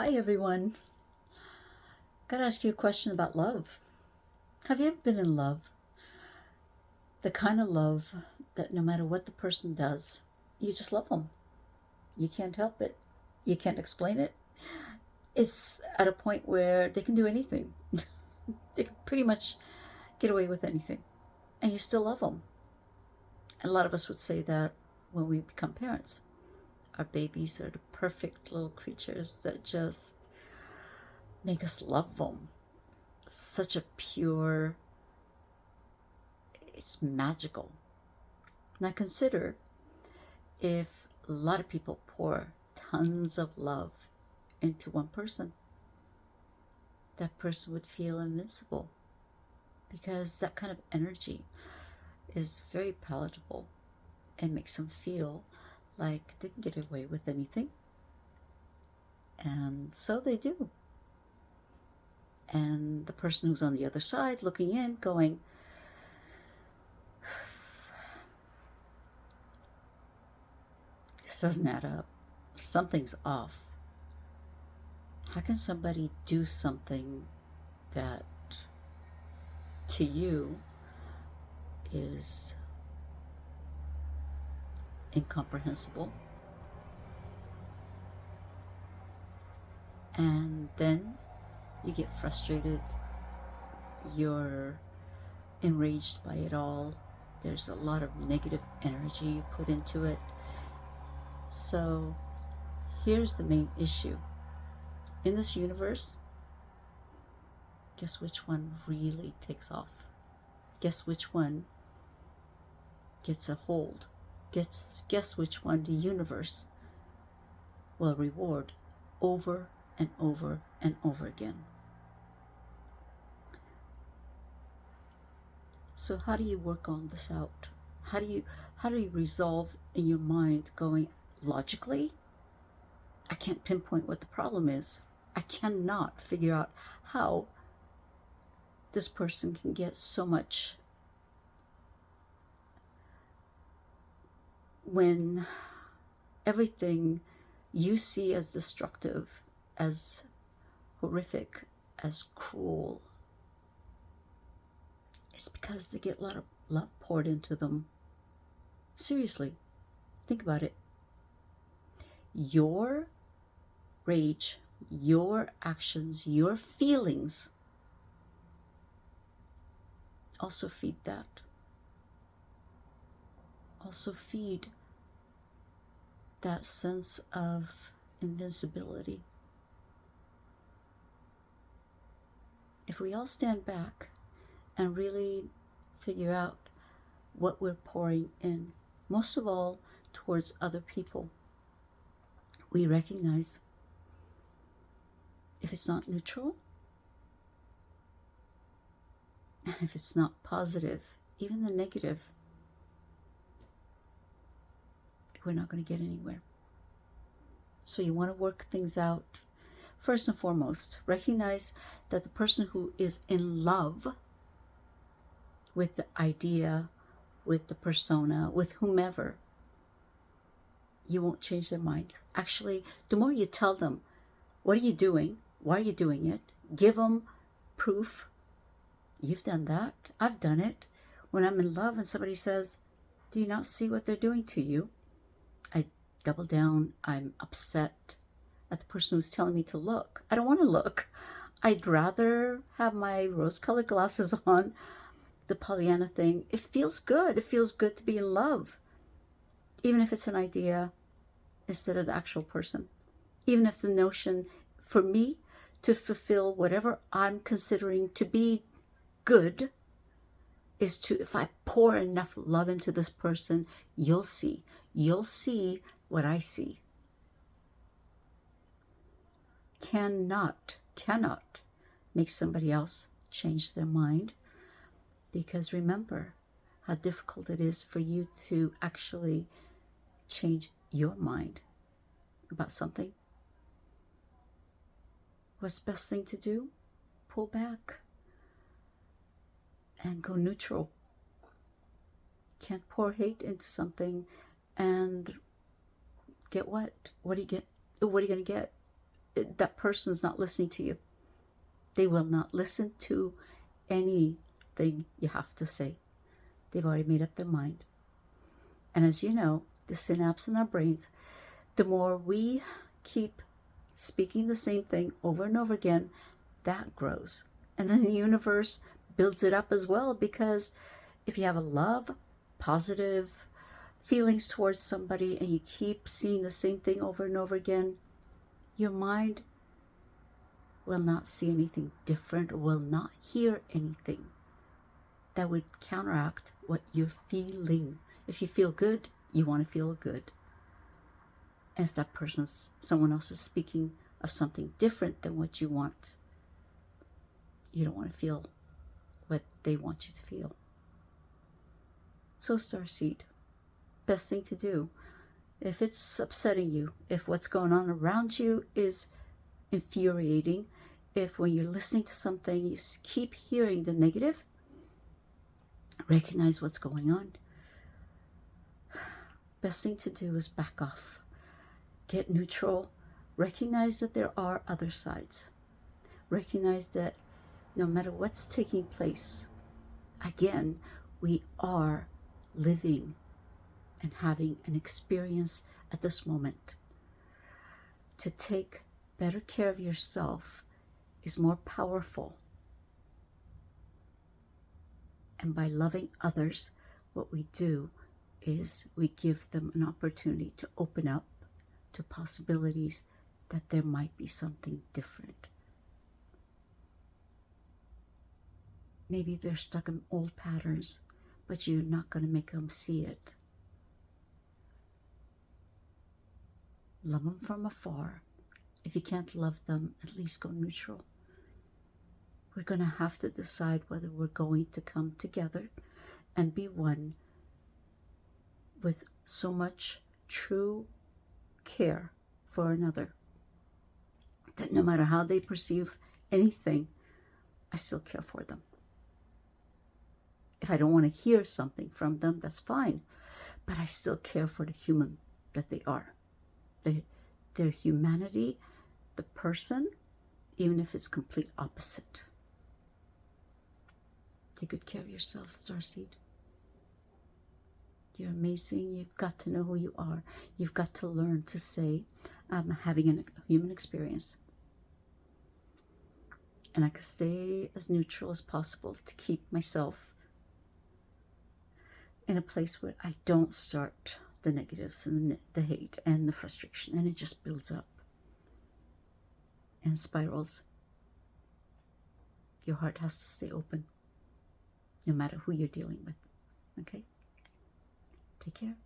Hi everyone. Gotta ask you a question about love. Have you ever been in love? The kind of love that no matter what the person does, you just love them. You can't help it. You can't explain it. It's at a point where they can do anything. They can pretty much get away with anything. And you still love them. And a lot of us would say that when we become parents. Our babies are the perfect little creatures that just make us love them. Such a pure, it's magical. Now consider if a lot of people pour tons of love into one person, that person would feel invincible because that kind of energy is very palatable and makes them feel like they can get away with anything. And so they do. And the person who's on the other side looking in, going, this doesn't add up. Something's off. How can somebody do something that to you is incomprehensible? And then you get frustrated, you're enraged by it all. There's a lot of negative energy you put into it. So here's the main issue. In this universe, guess which one really takes off? Guess which one gets a hold? Guess which one the universe will reward over and over and over again. So how do you work on this out? How do you resolve in your mind going logically? I can't pinpoint what the problem is. I cannot figure out how this person can get so much when everything you see as destructive, as horrific, as cruel, it's because they get a lot of love poured into them. Seriously, think about it. Your rage, your actions, your feelings also feed that. Also feed that sense of invincibility. If we all stand back and really figure out what we're pouring in, most of all towards other people, we recognize if it's not neutral, and if it's not positive, even the negative, we're not going to get anywhere. So you want to work things out. First and foremost, recognize that the person who is in love with the idea, with the persona, with whomever, you won't change their minds. Actually, the more you tell them, what are you doing? Why are you doing it? Give them proof. You've done that. I've done it. When I'm in love and somebody says, do you not see what they're doing to you? I double down. I'm upset at the person who's telling me to look. I don't want to look. I'd rather have my rose-colored glasses on, the Pollyanna thing. It feels good. It feels good to be in love. Even if it's an idea instead of the actual person. Even if the notion for me to fulfill whatever I'm considering to be good is to, if I pour enough love into this person, you'll see what I see. Cannot make somebody else change their mind, because remember how difficult it is for you to actually change your mind about something. What's the best thing to do? Pull back and go neutral. Can't pour hate into something and get what? What are you going to get? that person's not listening to you. They will not listen to anything you have to say. They've already made up their mind. And as you know, the synapse in our brains, the more we keep speaking the same thing over and over again, that grows. And then the universe builds it up as well, because if you have a love, positive feelings towards somebody, and you keep seeing the same thing over and over again, your mind will not see anything different, or will not hear anything that would counteract what you're feeling. If you feel good, you want to feel good. And if that someone else is speaking of something different than what you want, you don't want to feel what they want you to feel. So starseed, best thing to do, if it's upsetting you, if what's going on around you is infuriating, if when you're listening to something you keep hearing the negative, recognize what's going on. Best thing to do is back off. Get neutral. Recognize that there are other sides. Recognize that no matter what's taking place, again, we are living and having an experience at this moment. To take better care of yourself is more powerful. And by loving others, what we do is we give them an opportunity to open up to possibilities that there might be something different. Maybe they're stuck in old patterns, but you're not going to make them see it. Love them from afar. If you can't love them, at least go neutral. We're going to have to decide whether we're going to come together and be one with so much true care for another that no matter how they perceive anything, I still care for them. If I don't want to hear something from them, that's fine, but I still care for the human that they are. Their humanity, the person, even if it's complete opposite. Take good care of yourself, Starseed. You're amazing. You've got to know who you are. You've got to learn to say, I'm having a human experience. And I can stay as neutral as possible to keep myself in a place where I don't start the negatives and the hate and the frustration, and it just builds up and spirals. Your heart has to stay open, no matter who you're dealing with. Okay? Take care.